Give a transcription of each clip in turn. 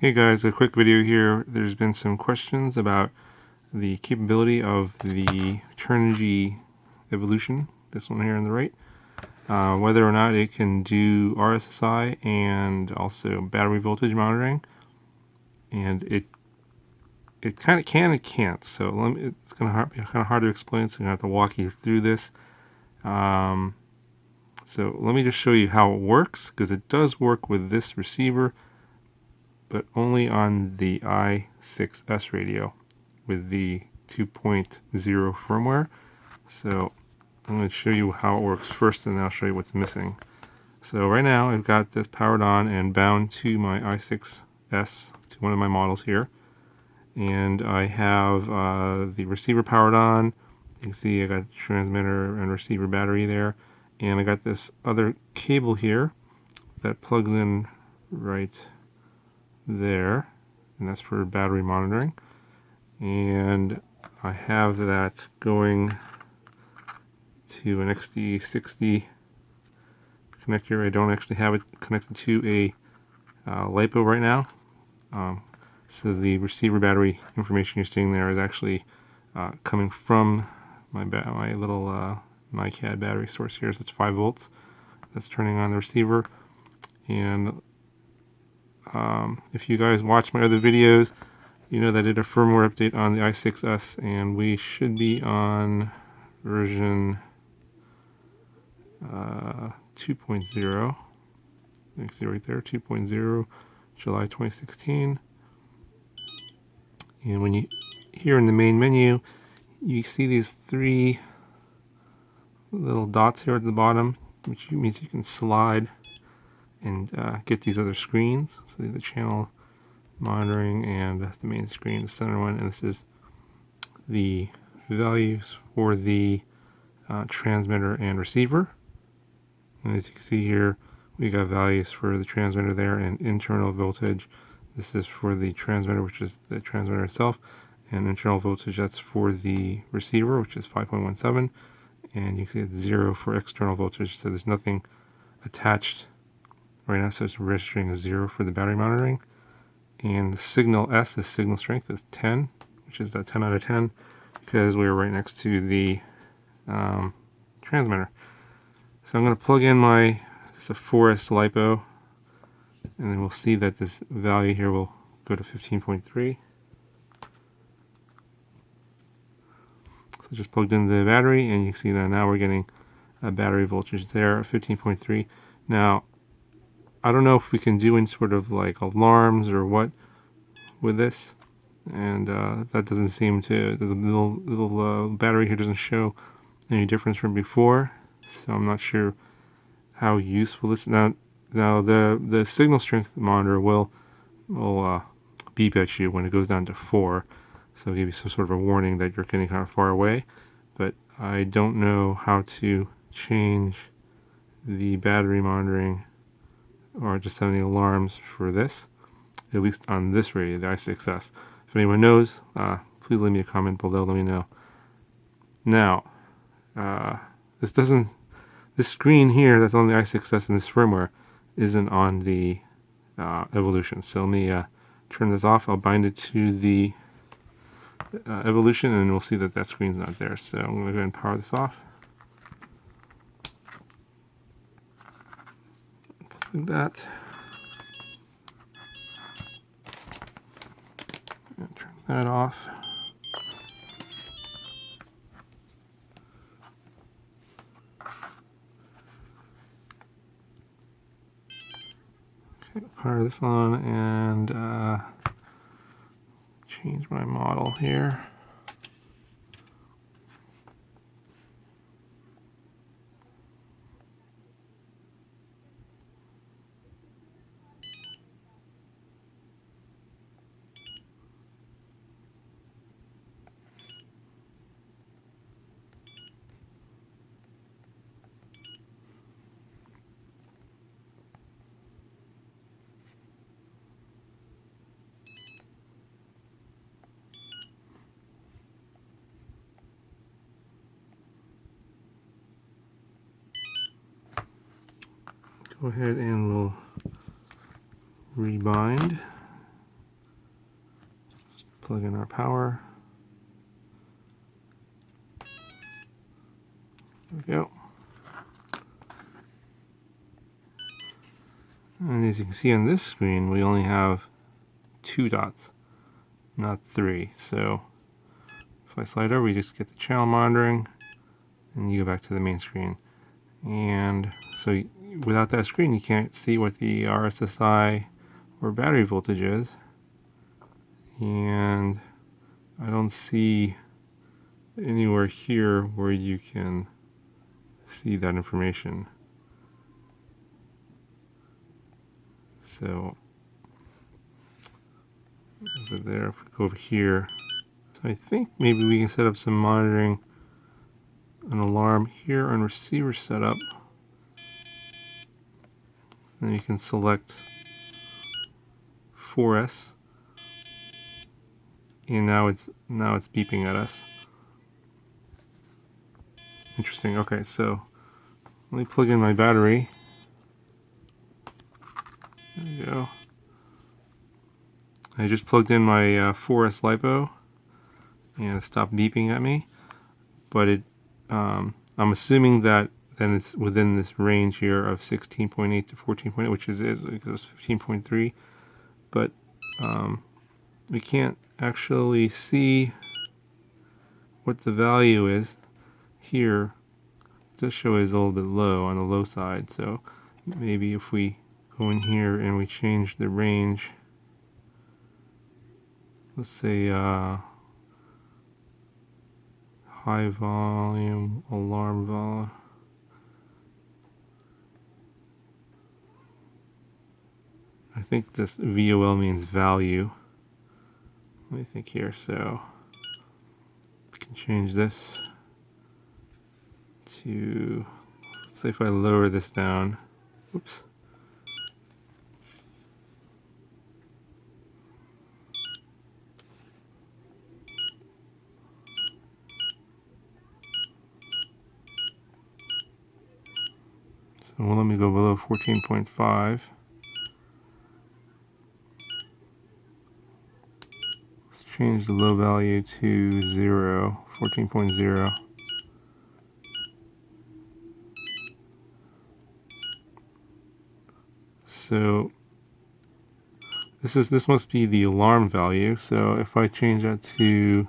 Hey guys, a quick video here. There's been some questions about the capability of the Turnigy Evolution, this one here on the right, whether or not it can do RSSI and also battery voltage monitoring. And it kind of can and can't. So it's going to be kind of hard to explain, so I'm going to have to walk you through this. So let me just show you how it works, because it does work with this receiver, but only on the i6S radio with the 2.0 firmware. So I'm going to show you how it works first, and then I'll show you what's missing. So right now I've got this powered on and bound to my i6S, to one of my models here. And I have the receiver powered on. You can see I got transmitter and receiver battery there. And I got this other cable here that plugs in right there, and that's for battery monitoring. And I have that going to an XD60 connector. I don't actually have it connected to a LiPo right now. So the receiver battery information you're seeing there is actually coming from my little NiCad battery source here. So it's 5 volts. That's turning on the receiver. And if you guys watch my other videos, you know that I did a firmware update on the i6S, and we should be on version 2.0. You can see right there, 2.0, July 2016. And when you here in the main menu, you see these 3 little dots here at the bottom, which means you can slide and get these other screens. So the channel monitoring and the main screen, the center one, and this is the values for the transmitter and receiver. And as you can see here, we got values for the transmitter there and internal voltage. This is for the transmitter, which is the transmitter itself, and internal voltage, that's for the receiver, which is 5.17, and you can see it's 0 for external voltage, so there's nothing attached right now, so it's registering a 0 for the battery monitoring. And the signal S, the signal strength, is 10, which is a 10 out of 10, because we were right next to the transmitter. So I'm going to plug in my Sephorus LiPo, and then we'll see that this value here will go to 15.3. So just plugged in the battery, and you can see that now we're getting a battery voltage there of 15.3. Now, I don't know if we can do any sort of like alarms or what with this, and that doesn't seem to, the little battery here doesn't show any difference from before, so I'm not sure how useful this is. Now the signal strength monitor will beep at you when it goes down to 4, so it'll give you some sort of a warning that you're getting kind of far away, but I don't know how to change the battery monitoring or just set any alarms for this, at least on this radio, the i6S. If anyone knows, please leave me a comment below, let me know. Now, this screen here that's on the i6S in this firmware isn't on the Evolution. So let me turn this off. I'll bind it to the Evolution, and we'll see that that screen's not there. So I'm going to go ahead and power this off. Plug that. And turn that off. Okay, power this on and change my model here. Go ahead and we'll rebind. Plug in our power. There we go. And as you can see on this screen, we only have 2 dots, not 3. So if I slide over, we just get the channel monitoring, and you go back to the main screen. And so without that screen, you can't see what the RSSI or battery voltage is. And I don't see anywhere here where you can see that information. So is it there? If we go over here, so I think maybe we can set up some monitoring, an alarm here on receiver setup. Then you can select 4S, and now it's beeping at us. Interesting. Okay, so let me plug in my battery. There we go. I just plugged in my 4S LiPo, and it stopped beeping at me. But it, I'm assuming that then it's within this range here of 16.8 to 14.8, which is it was 15.3. But we can't actually see what the value is here. It does show is a little bit low on the low side, so maybe if we go in here and we change the range, let's say high volume alarm volume. I think this VOL means value. Let me think here. So we can change this to, let's say if I lower this down, oops. So let me go below 14.5. Let's change the low value to 0, 14.0. So this must be the alarm value. So if I change that to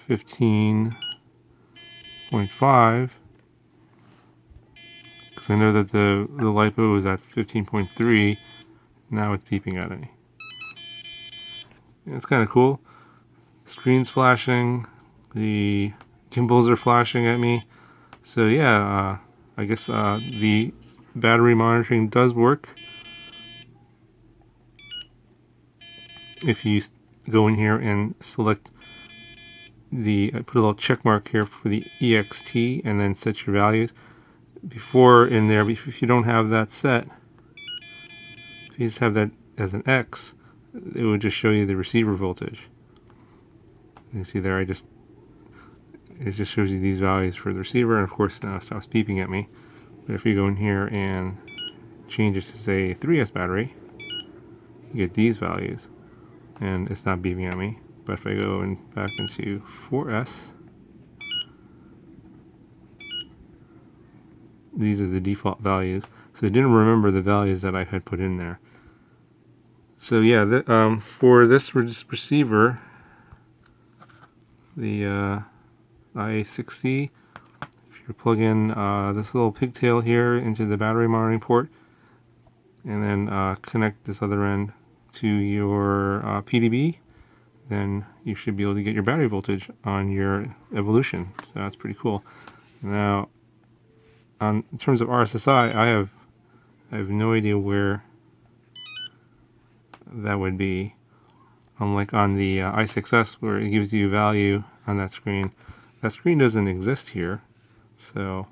15.5, because I know that the LiPo is at 15.3, now it's beeping at me. It's kind of cool. The screen's flashing, the gimbals are flashing at me. So yeah, I guess the battery monitoring does work. If you go in here and select I put a little check mark here for the EXT and then set your values. Before in there, if you don't have that set, if you just have that as an X, it would just show you the receiver voltage. You see there, it just shows you these values for the receiver, and of course now it stops beeping at me. But if you go in here and change it to say 3S battery, you get these values, and it's not beeping at me. But if I go back into 4S, these are the default values. So it didn't remember the values that I had put in there. So yeah, for this receiver, the IA6C, if you plug in this little pigtail here into the battery monitoring port, and then connect this other end to your PDB, then you should be able to get your battery voltage on your Evolution. So that's pretty cool. Now, in terms of RSSI, I have no idea where that would be. Unlike on the i6S, where it gives you a value on that screen doesn't exist here. So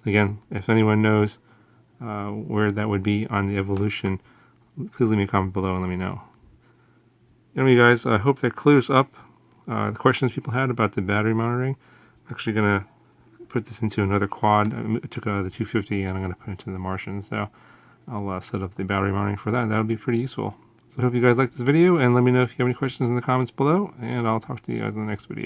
again, if anyone knows where that would be on the Evolution, please leave me a comment below and let me know. Anyway guys, I hope that clears up the questions people had about the battery monitoring. I'm actually going to put this into another quad. I took out the 250 and I'm going to put it into the Martian. So I'll set up the battery monitoring for that. That'll be pretty useful. So I hope you guys liked this video, and let me know if you have any questions in the comments below, and I'll talk to you guys in the next video.